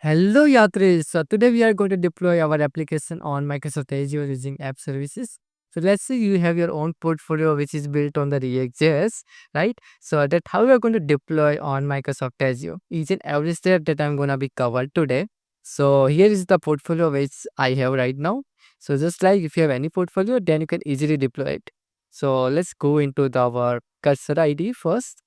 Hello, Yatri. So today we are going to deploy our application on Microsoft Azure using app services. So let's say you have your own portfolio which is built on the React.js, right? So that how we are going to deploy on Microsoft Azure. Each and every step that I'm gonna be covered today. So here is the portfolio which I have right now. So just like if you have any portfolio, then you can easily deploy it. So let's go into our cursor ID first.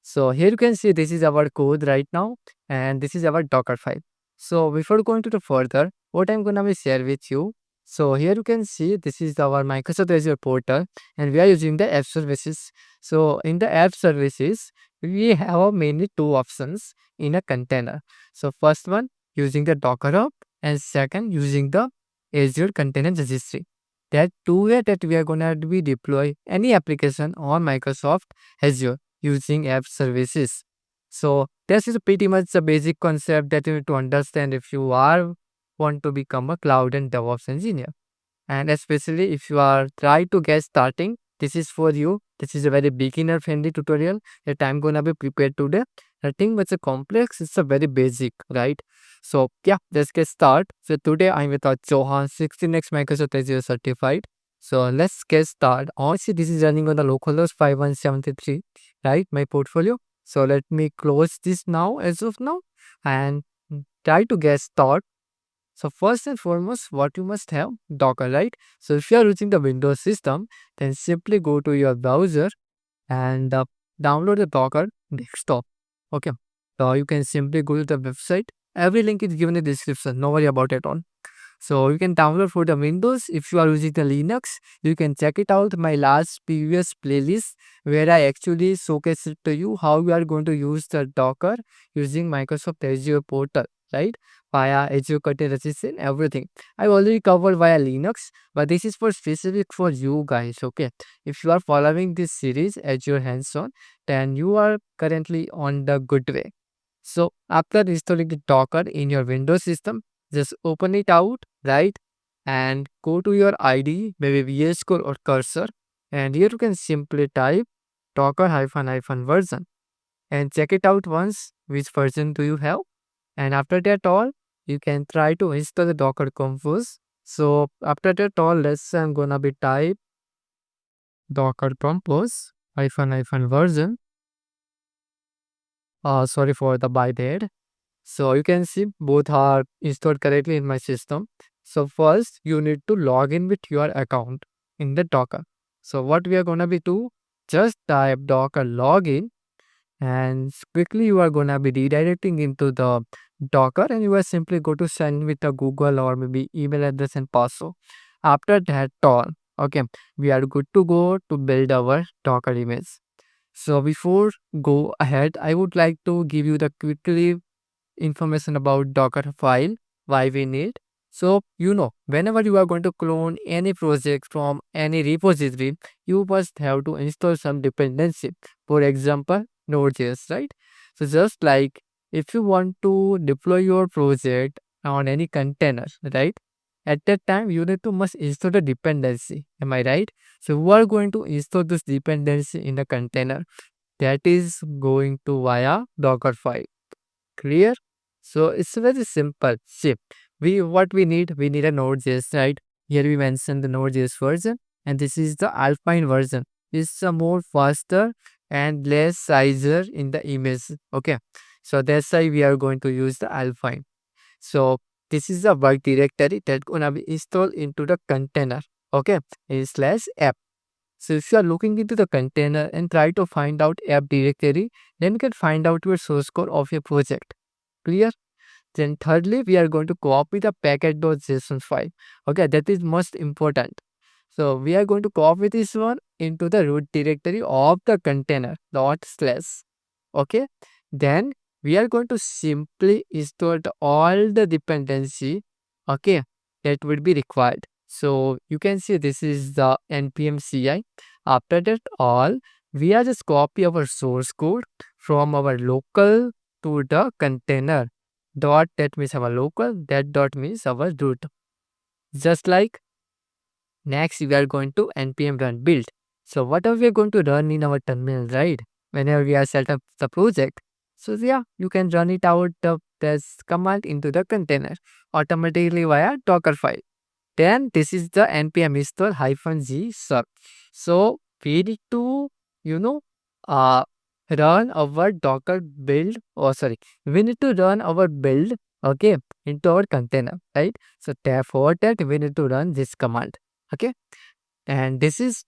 So here you can see this is our code right now and this is our Docker file. So before going to the further, what I'm gonna be share with you. So here you can see this is our Microsoft Azure portal and we are using the app services. So in the app services, we have mainly two options in a container. So first one using the Docker app and second using the Azure Container Registry. That two way that we are gonna be deploy any application on Microsoft Azure using app services. So this is pretty much the basic concept that you need to understand if you are want to become a cloud and DevOps engineer. And especially if you are trying to get starting, this is for you. This is a very beginner friendly tutorial that I'm gonna be prepared today. Nothing much complex, it's a very basic, right? So yeah, let's get started. So today I'm with Johan 16x Microsoft Azure certified. So let's get started. Also, this is running on the localhost 5173, right? My portfolio. So let me close this now as of now and try to get started. So first and foremost, what you must have Docker, right? So if you are using the Windows system, then simply go to your browser and download the Docker desktop. Okay. So you can simply go to the website. Every link is given in the description. No worry about it on. So you can download for the Windows. If you are using the Linux, you can check it out my last previous playlist where I actually showcase it to you how you are going to use the Docker using Microsoft Azure portal, right? Via Azure Container Registry and everything. I've already covered via Linux, but this is for specific for you guys. Okay. If you are following this series Azure hands-on, then you are currently on the good way. So after installing the Docker in your Windows system, just open it out, right? And go to your ID, maybe VS Code or cursor. And here you can simply type Docker hyphen hyphen version and check it out once which version do you have. And after that all, you can try to install the Docker Compose. So after that all, let's say I'm gonna be type Docker Compose hyphen hyphen version. Sorry for the by there. So you can see both are installed correctly in my system. So first you need to log in with your account in the Docker. So what we are gonna be do, just type Docker login and quickly you are gonna be redirecting into the Docker and you will simply go to send with a Google or maybe email address and password. After that all, okay, we are good to go to build our Docker image. So before go ahead, I would like to give you the quickly information about Docker file, why we need. So, whenever you are going to clone any project from any repository, you must have to install some dependency. For example, Node.js, right? So, just like if you want to deploy your project on any container, right? At that time, you need to must install the dependency. Am I right? So, we are going to install this dependency in the container. That is going to via Docker file. Clear? So it's very simple. See, we need a Node.js, right? Here we mentioned the Node.js version, and this is the Alpine version. It's a more faster and less sizer in the image. Okay, so that's why we are going to use the Alpine. So this is the work directory that gonna be installed into the container. Okay, is slash app. So if you are looking into the container and try to find out app directory, then you can find out your source code of your project. Clear? Then thirdly, we are going to copy the package.json file. Okay, that is most important. So we are going to copy this one into the root directory of the container dot slash. Okay, then we are going to simply install all the dependency. Okay, that would be required. So you can see this is the npm ci. After that all, we are just copy our source code from our local to the container dot, that means our local, that dot means our root. Just like next we are going to npm run build. So whatever we are going to run in our terminal, right? Whenever we are set up the project, So yeah, you can run it out the this command into the container automatically via Docker file. Then this is the npm install -g sub. So we need to, you know, uh, run our Docker build. Oh, sorry, we need to run our build, okay, into our container, right? So for that, we need to run this command, okay, and this is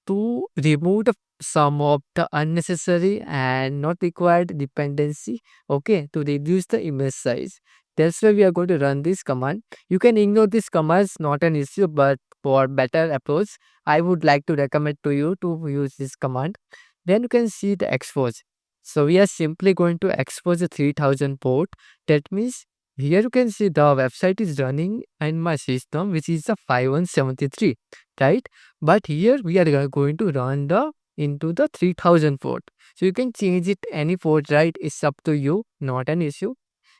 to remove some of the unnecessary and not required dependency, okay, to reduce the image size. That's why we are going to run this command. You can ignore this command, it's not an issue, but for better approach I would like to recommend to you to use this command. Then you can see the expose. So we are simply going to expose the 3000 port. That means here you can see the website is running in my system, which is the 5173, right? But here we are going to run the into the 3000 port. So you can change it any port, right? It's up to you, not an issue.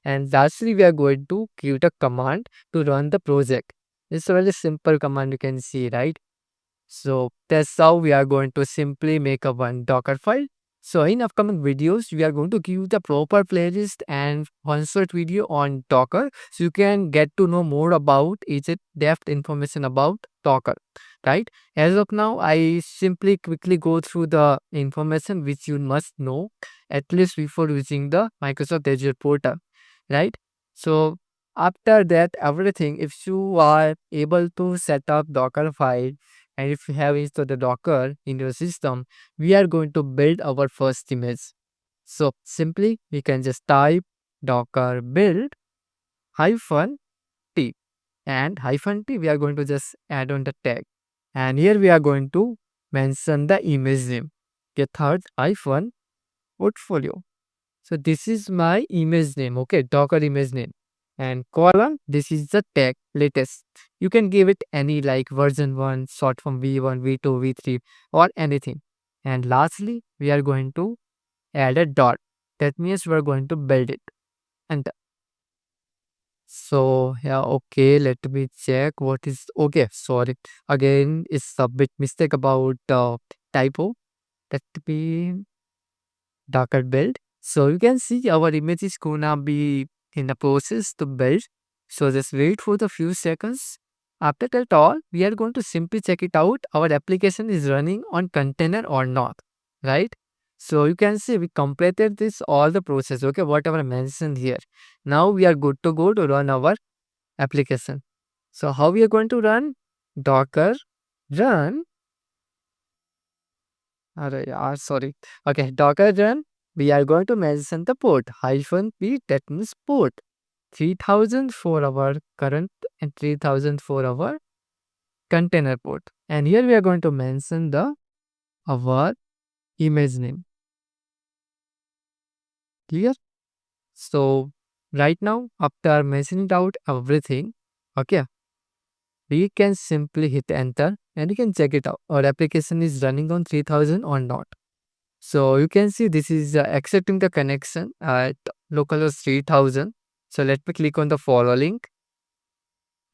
And lastly, we are going to give the command to run the project. It's a very simple command, you can see, right? So that's how we are going to simply make a one Docker file. So in upcoming videos, we are going to give the proper playlist and one-shot video on Docker, so you can get to know more about each depth information about Docker, right? As of now, I simply quickly go through the information which you must know at least before using the Microsoft Azure portal, right? So after that, everything, if you are able to set up Docker file and if you have installed the Docker in your system, we are going to build our first image. So simply we can just type docker build hyphen t, and hyphen t we are going to just add on the tag, and here we are going to mention the image name. Okay, third hyphen portfolio. So this is my image name, okay, Docker image name. And column, this is the tag latest. You can give it any like version 1, short from V1, V2, V3, or anything. And lastly, we are going to add a dot. That means we are going to build it. And so yeah, okay, let me check what is okay. Sorry. Again, it's a bit mistake about typo. Let me Docker build. So you can see our image is gonna be in the process to build. So just wait for the few seconds. After that all, we are going to simply check it out. Our application is running on container or not, right? So you can see we completed this all the process, okay, whatever I mentioned here. Now we are good to go to run our application. So how we are going to run? Docker run. Sorry. Okay, Docker run. We are going to mention the port -p, that means port 3000 for our current and 3000 for our container port. And here we are going to mention the our image name. Clear? So right now, after mentioning out everything, okay, we can simply hit enter and you can check it out. Our application is running on 3000 or not. So you can see this is accepting the connection at localhost 3000. So let me click on the follow link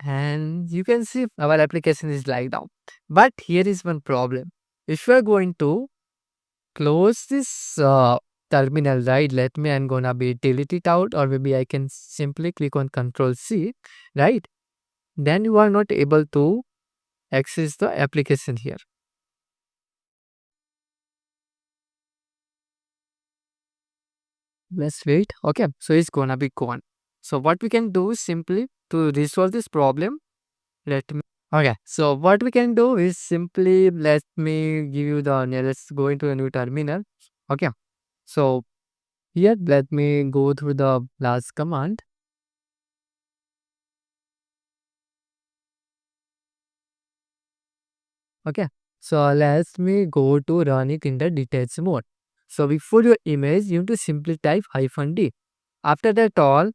and you can see our application is like now. But here is one problem. If you are going to close this terminal, right? Let me, I'm gonna be delete it out, or maybe I can simply click on Control C, right? Then you are not able to access the application here. Let's wait. Okay, so it's gonna be gone. So what we can do is simply to resolve this problem. Let me. Okay, so what we can do is simply let me give you the. Yeah, let's go into a new terminal. Okay, so here let me go through the last command. Okay, so let me go to run it in the detached mode. So before your image, you need to simply type -d. After that all,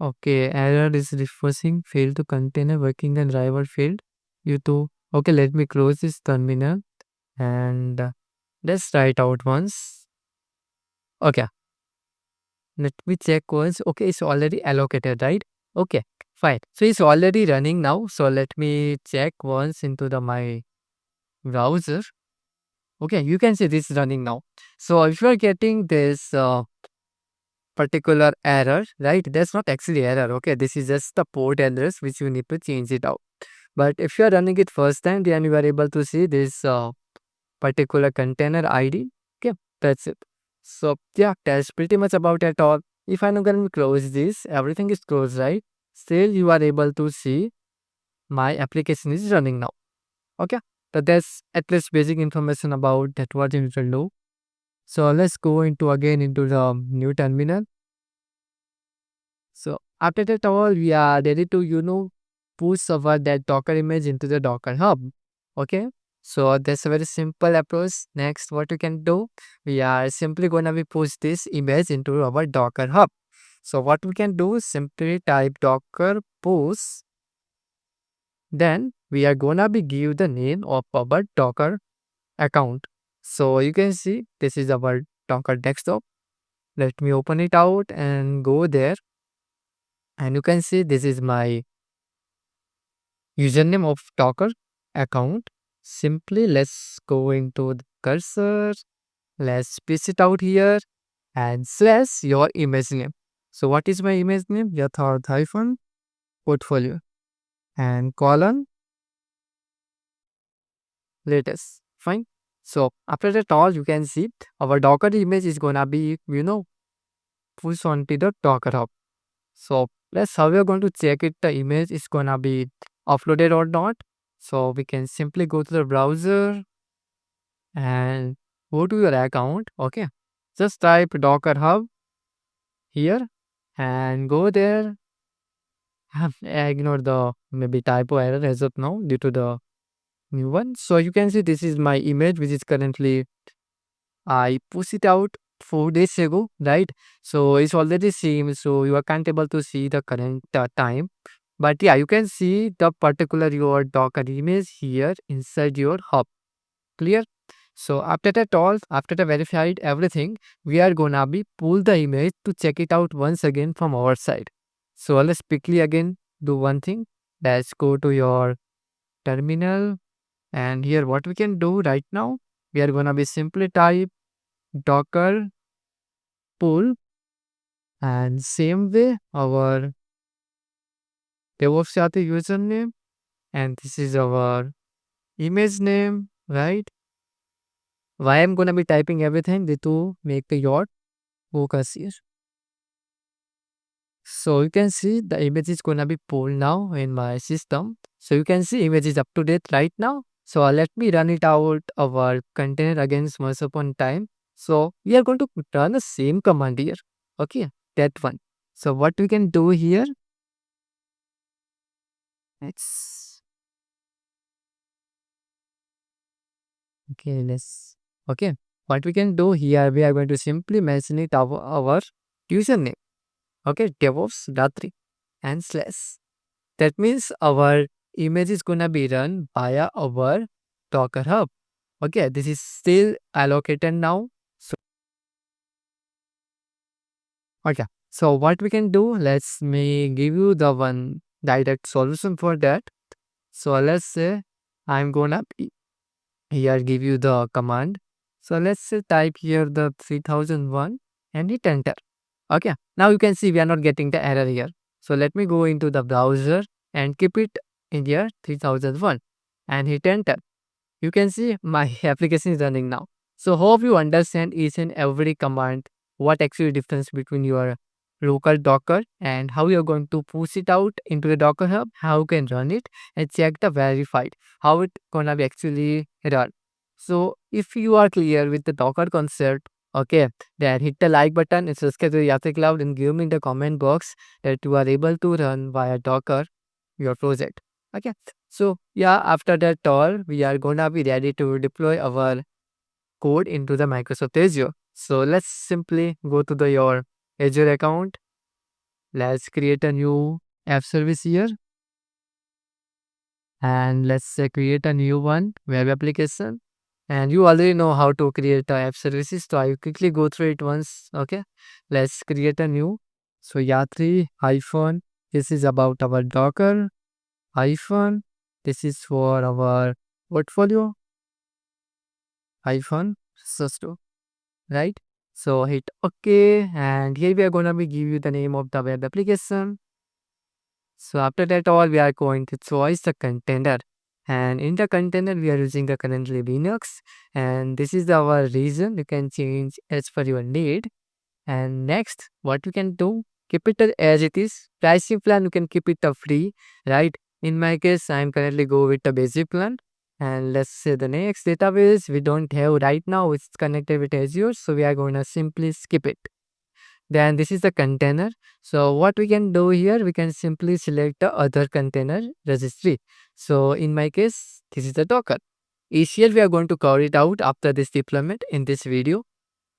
okay, error is refreshing, failed to container working and driver failed. You too. Okay, let me close this terminal and let's try it out once. Okay, let me check once. Okay, it's already allocated, right? Okay, fine. So it's already running now. So let me check once into the my browser. Okay, you can see this running now. So if you are getting this particular error, right? That's not actually error, okay? This is just the port address which you need to change it out. But if you are running it first time, then you are able to see this particular container ID. Okay, that's it. So yeah, that's pretty much about it all. If I'm going to close this, everything is closed, right? Still, you are able to see my application is running now. Okay, so that's at least basic information about that what you need to know. So let's go into again into the new terminal. So after that all, we are ready to push over that Docker image into the Docker Hub. Okay, so that's a very simple approach. Next, what you can do, we are simply gonna be push this image into our Docker Hub. So what we can do, simply type Docker push. Then we are gonna be give the name of our Docker account. So you can see this is our Docker desktop. Let me open it out and go there. And you can see this is my username of Docker account. Simply let's go into the cursor. Let's paste it out here and slash your image name. So what is my image name? Yatri hyphen portfolio and colon latest. Fine. So after that all you can see our Docker image is gonna be push onto the Docker Hub. So let's how we are going to check it the image is gonna be uploaded or not. So we can simply go to the browser and go to your account. Okay. Just type Docker Hub here and go there. Have ignore the maybe typo error as of now due to the new one. So you can see this is my image which is currently I push it out 4 days ago, right? So it's already seen, so you are can't able to see the current time. But yeah, you can see the particular your Docker image here inside your hub. Clear? So after that all, after the verified everything, we are gonna be pull the image to check it out once again from our side. So let's quickly again do one thing. Let's go to your terminal and here what we can do right now, we are gonna be simply type Docker pull and same way our DevOps Yatri username and this is our image name, right? Why I'm gonna be typing everything to make your focus here. So you can see the image is gonna be pulled now in my system. So you can see image is up to date right now. So let me run it out our container against once upon time. So we are going to run the same command here. Okay, that one. So what we can do here, let's okay, let's okay. What we can do here, we are going to simply mention it our username. Okay, DevOps Yatri and slash. That means our image is gonna be run via our Docker Hub. Okay, this is still allocated now. So okay, so what we can do, let's me give you the one direct solution for that. So let's say I'm gonna here give you the command. So let's say type here the 3001 and hit enter. Okay, now you can see we are not getting the error here. So let me go into the browser and keep it in here 3001 and hit enter. You can see my application is running now. So hope you understand each and every command, what actually difference between your local Docker and how you're going to push it out into the Docker Hub, how you can run it and check the verified, how it gonna be actually run. So if you are clear with the Docker concept, okay, then hit the like button and subscribe to the Yatri Cloud and give me in the comment box that you are able to run via Docker your project. Okay. So yeah, after that all, we are gonna be ready to deploy our code into the Microsoft Azure. So let's simply go to the your Azure account. Let's create a new app service here and let's say create a new one web application. And you already know how to create the app services, so I will quickly go through it once. Okay, let's create a new. So Yatri hyphen. This is about our Docker hyphen. This is for our portfolio hyphen susto, right? So hit OK, and here we are gonna be give you the name of the web application. So after that all we are going to choose the container, and in the container we are using the currently Linux, and this is our region. You can change as per your need. And next what you can do, keep it as it is. Pricing plan you can keep it free, right? In my case I'm currently go with the basic plan. And let's say the next database we don't have right now, it's connected with Azure, so we are going to simply skip it. Then this is the container. So what we can do here, we can simply select the other container registry. So in my case, this is the Docker. Here we are going to cover it out after this deployment in this video.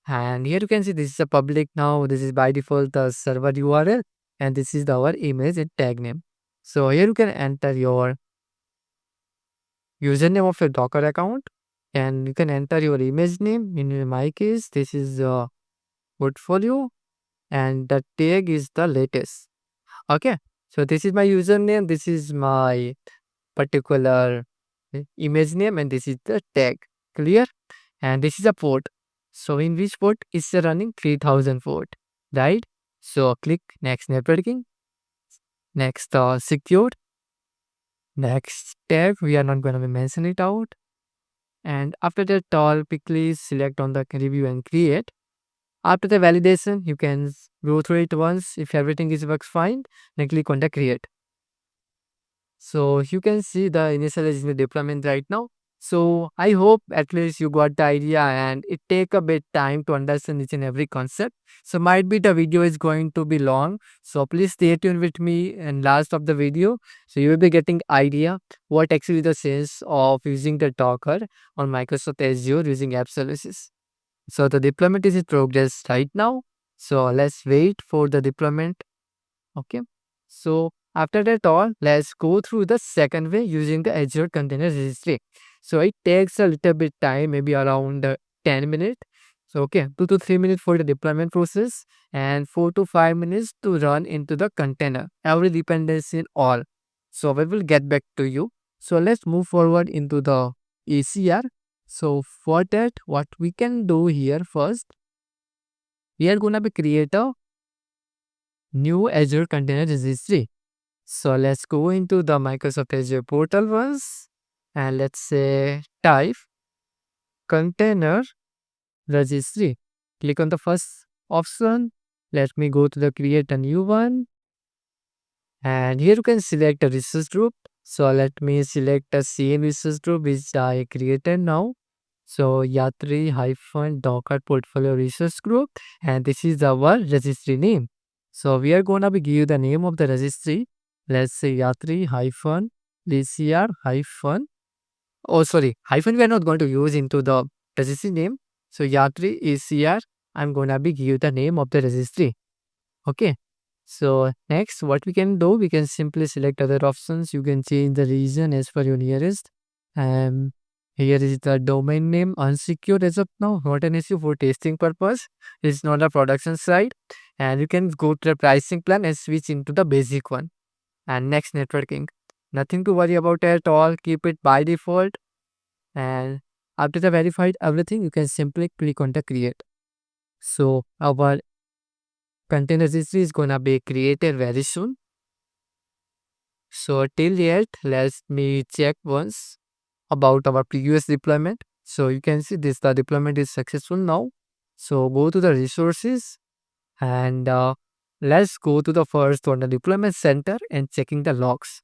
And here you can see this is a public now. This is by default the server URL, and this is our image and tag name. So here you can enter your username of your Docker account, and you can enter your image name. In my case, this is portfolio, and the tag is the latest. Okay, so this is my username, this is my particular image name, and this is the tag. Clear? And this is a port. So in which port is running 3000 port, right? So click next networking, next secure, next tag. We are not going to mention it out. And after that all, quickly select on the review and create. After the validation, you can go through it once. If everything is works fine, then click on the create. So you can see the initialization deployment right now. So I hope at least you got the idea, and it take a bit time to understand each and every concept. So might be the video is going to be long. So please stay tuned with me and last of the video. So you will be getting idea what actually the sense of using the Docker on Microsoft Azure using app services. So the deployment is in progress right now. So let's wait for the deployment. Okay. So after that all, let's go through the second way using the Azure Container Registry. So it takes a little bit time, maybe around 10 minutes. So okay, 2 to 3 minutes for the deployment process, and 4 to 5 minutes to run into the container, every dependency and all. So we will get back to you. So let's move forward into the ACR. So for that, what we can do here first, we are gonna be create a new Azure Container Registry. So let's go into the Microsoft Azure portal once, and let's say type container registry. Click on the first option. Let me go to the create a new one, and here you can select a resource group. So let me select the same resource group which I created now. So Yatri hyphen Docker portfolio resource group, and this is our registry name. So we are gonna be give you the name of the registry. Let's say Yatri hyphen DCR hyphen. Oh, sorry, hyphen we are not going to use into the registry name. So Yatri ACR, I'm gonna be give you the name of the registry. Okay. So next, what we can do, we can simply select other options. You can change the region as per your nearest. And here is the domain name unsecured as of now, not an issue for testing purpose. It's not a production site. And you can go to the pricing plan and switch into the basic one. And next, networking. Nothing to worry about at all. Keep it by default. And after the verified everything, you can simply click on the create. So our container registry is gonna be created very soon. So till yet, let me check once about our previous deployment. So you can see this, the deployment is successful now. So go to the resources, and let's go to the first one, the deployment center, and checking the logs.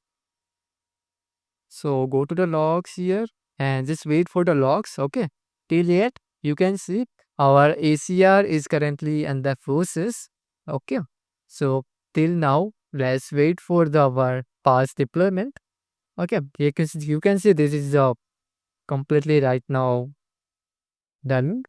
So go to the logs here and just wait for the logs. Okay. Till yet, you can see our ACR is currently under process. Okay. So till now, let's wait for our past deployment. Okay. You can see this is completely right now done.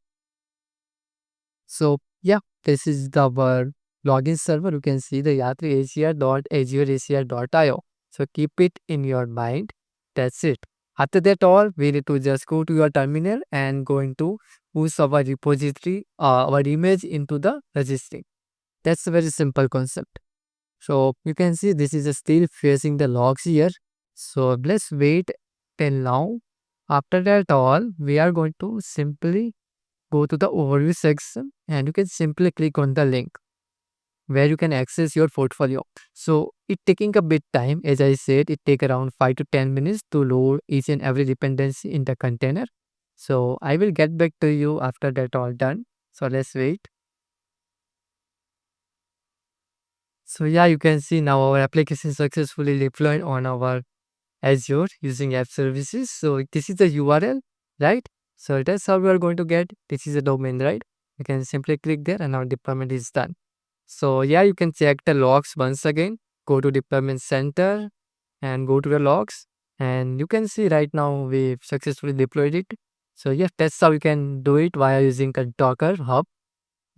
So yeah, this is our login server. You can see the Yatri ACR.AzureACR.io. So keep it in your mind. That's it. After that all, we need to just go to your terminal and going to push our repository, our image into the registry. That's a very simple concept. So you can see this is still facing the logs here. So let's wait till now. After that all, we are going to simply go to the overview section and you can simply click on the link where you can access your portfolio. So it taking a bit time. As I said, it take around 5 to 10 minutes to load each and every dependency in the container. So I will get back to you after that all done. So let's wait. So yeah, you can see now our application successfully deployed on our Azure using app services. So this is the URL, right? So that's how we are going to get. This is a domain, right? You can simply click there and our deployment is done. So yeah, you can check the logs once again. Go to deployment center and go to the logs, and you can see right now we've successfully deployed it. So yeah, that's how you can do it via using a Docker Hub.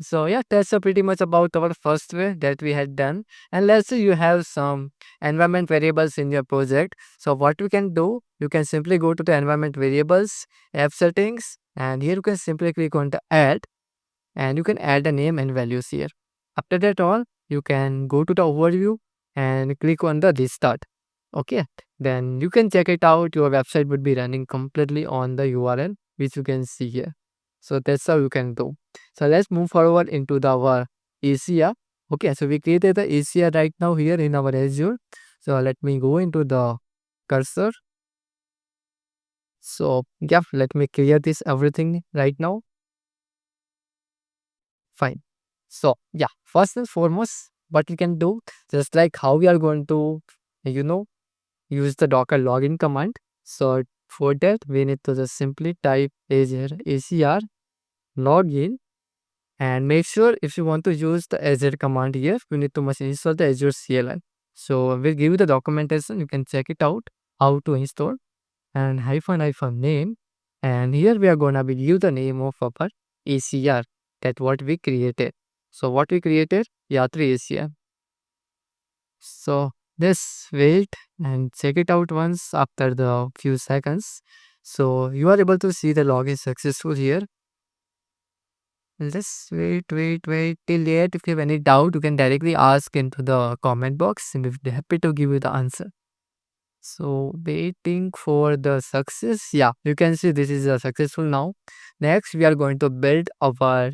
So yeah, that's pretty much about our first way that we had done. And let's say you have some environment variables in your project. So what you can do, you can simply go to the environment variables, app settings, and here you can simply click on the add, and you can add the name and values here. After that all, you can go to the overview and click on the restart. Okay, then you can check it out. Your website would be running completely on the URL which you can see here. So that's how you can do. So let's move forward into our ACR. Okay, so we created the ACR right now here in our Azure. So let me go into the cursor. So yeah, let me clear this everything right now. Fine. So yeah, first and foremost, what we can do, just like how we are going to, you know, use the Docker login command. So for that, we need to just simply type Azure ACR login, and make sure if you want to use the Azure command here, you need to must install the Azure CLI. So we'll give you the documentation. You can check it out how to install, and hyphen name. And here we are gonna be give the name of our ACR, that what we created. So what we created, Yatri ACR. So let's wait and check it out once after the few seconds. So you are able to see the login successful here. Let's wait till yet. If you have any doubt, you can directly ask into the comment box and we'll be happy to give you the answer. So waiting for the success. Yeah, you can see this is successful now. Next, we are going to build our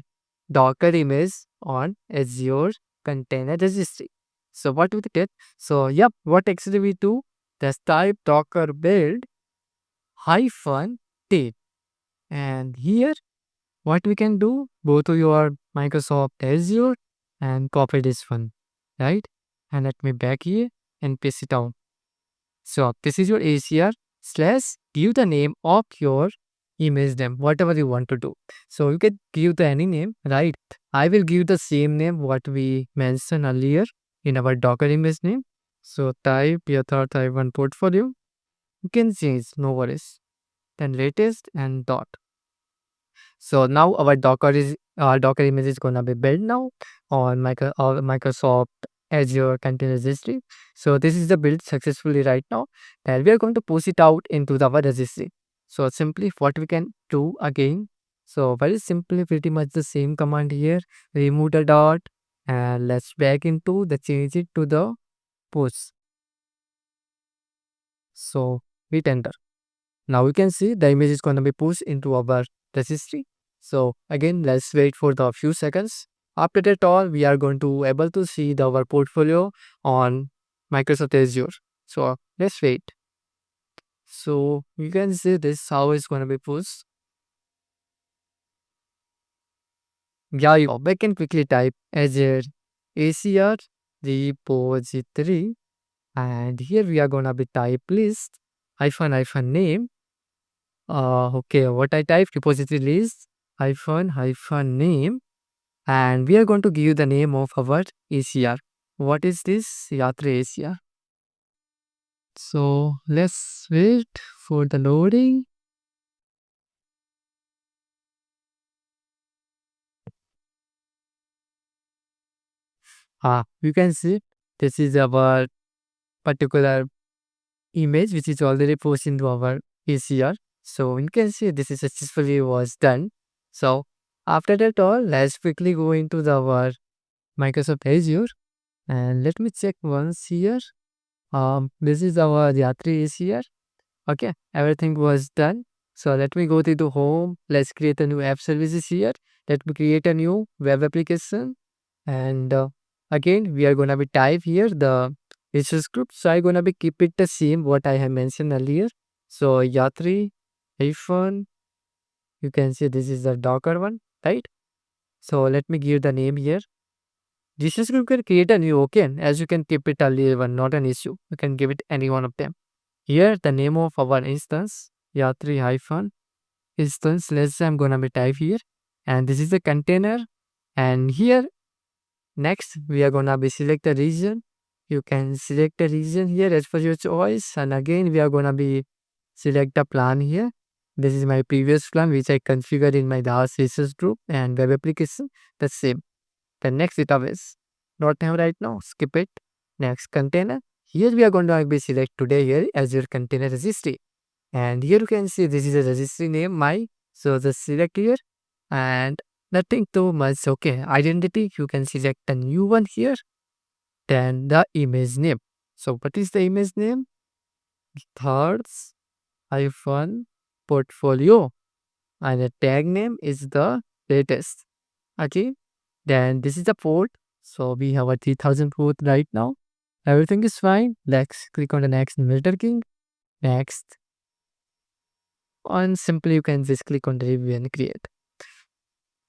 Docker image on Azure Container Registry. So what we did? So yep, what actually we do? Just type Docker build hyphen t, and here what we can do? Go to your Microsoft Azure and copy this one, right? And let me back here and paste it down. So this is your ACR slash give the name of your image name, whatever you want to do. So you can give the any name, right? I will give the same name what we mentioned earlier in our Docker image name. So type Yatri type one portfolio. You can change, no worries. Then latest and dot. So now our Docker image is gonna be built now on Microsoft Azure Container Registry. So this is the build successfully right now, and we are going to push it out into our registry. So simply what we can do again. So very simply, pretty much the same command here. Remove the dot and let's back into the change it to the push. So hit enter. Now we can see the image is going to be pushed into our registry. So again, let's wait for the few seconds. After that all, we are going to able to see our portfolio on Microsoft Azure. So let's wait. So you can see this how it's going to be pushed. Yeah, you back can quickly type Azure ACR repository, and here we are going to be type list hyphen name. Okay, what I type repository list hyphen name, and we are going to give you the name of our ACR. What is this? Yatri ACR. So let's wait for the loading. You can see this is our particular image which is already posted into our ACR. So you can see this is successfully was done. So after that all, let's quickly go into our Microsoft Azure, and let me check once here. This is our Yatri ACR. Okay, everything was done. So let me go to the home. Let's create a new app services here. Let me create a new web application. And again, we are going to be type here the Azure script. So I'm going to be keep it the same what I have mentioned earlier. So Yatri, hyphen, you can see this is the Docker one, right? So let me give the name here. This is you can create a new, okay? As you can keep it earlier one, not an issue. You can give it any one of them. Here the name of our instance, Yatri hyphen instance. Let's say I'm gonna be type here. And this is the container. And here next we are gonna be select the region. You can select the region here as per your choice. And again we are gonna be select the plan here. This is my previous plan which I configured in my DAS research group and web application. The same. The next database. Not have right now. Skip it. Next container. Here we are going to be select today here Azure Container Registry. And here you can see this is a registry name my. So just select here and nothing too much. Okay. Identity. You can select a new one here. Then the image name. So what is the image name? Thirds hyphen portfolio. And the tag name is the latest. Okay. Then this is the port. So we have a 3000 port right now. Everything is fine. Let's click on the next filter king. Next. And simply you can just click on the review and create.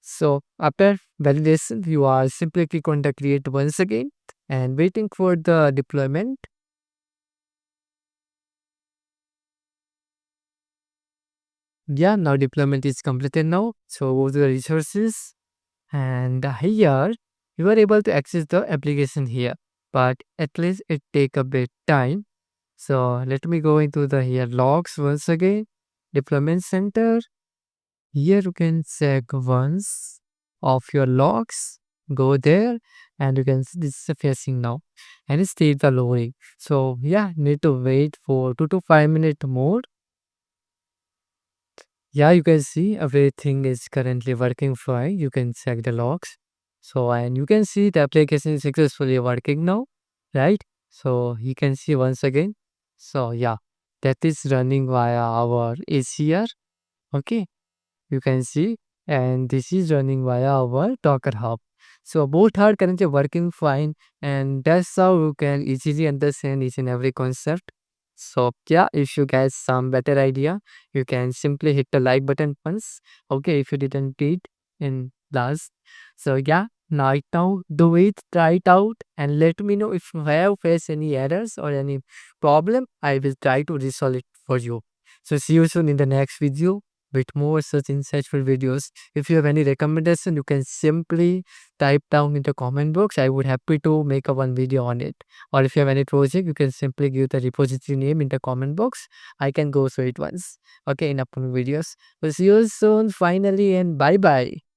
So after validation, you are simply click on the create once again and waiting for the deployment. Yeah, now deployment is completed now. So go to the resources and here you are able to access the application here. But at least it take a bit time. So let me go into the here logs once again. Deployment center. Here you can check once of your logs. Go there and you can see this is facing now. And it stays the loading. So yeah, need to wait for 2 to 5 minutes more. Yeah, you can see everything is currently working fine. You can check the logs. So and you can see the application is successfully working now, right? So you can see once again. So yeah, that is running via our ACR. Okay, you can see, and this is running via our Docker Hub. So both are currently working fine, and that's how you can easily understand each and every concept. So yeah, if you guys some better idea, you can simply hit the like button once. Okay, if you didn't did in last. So yeah, right now do it, try it out, and let me know if you have faced any errors or any problem. I will try to resolve it for you. So see you soon in the next video with more such insightful videos. If you have any recommendation, you can simply type down in the comment box. I would happy to make a one video on it. Or if you have any project, you can simply give the repository name in the comment box. I can go through it once. Okay, in upcoming videos. We'll see you soon finally and bye bye.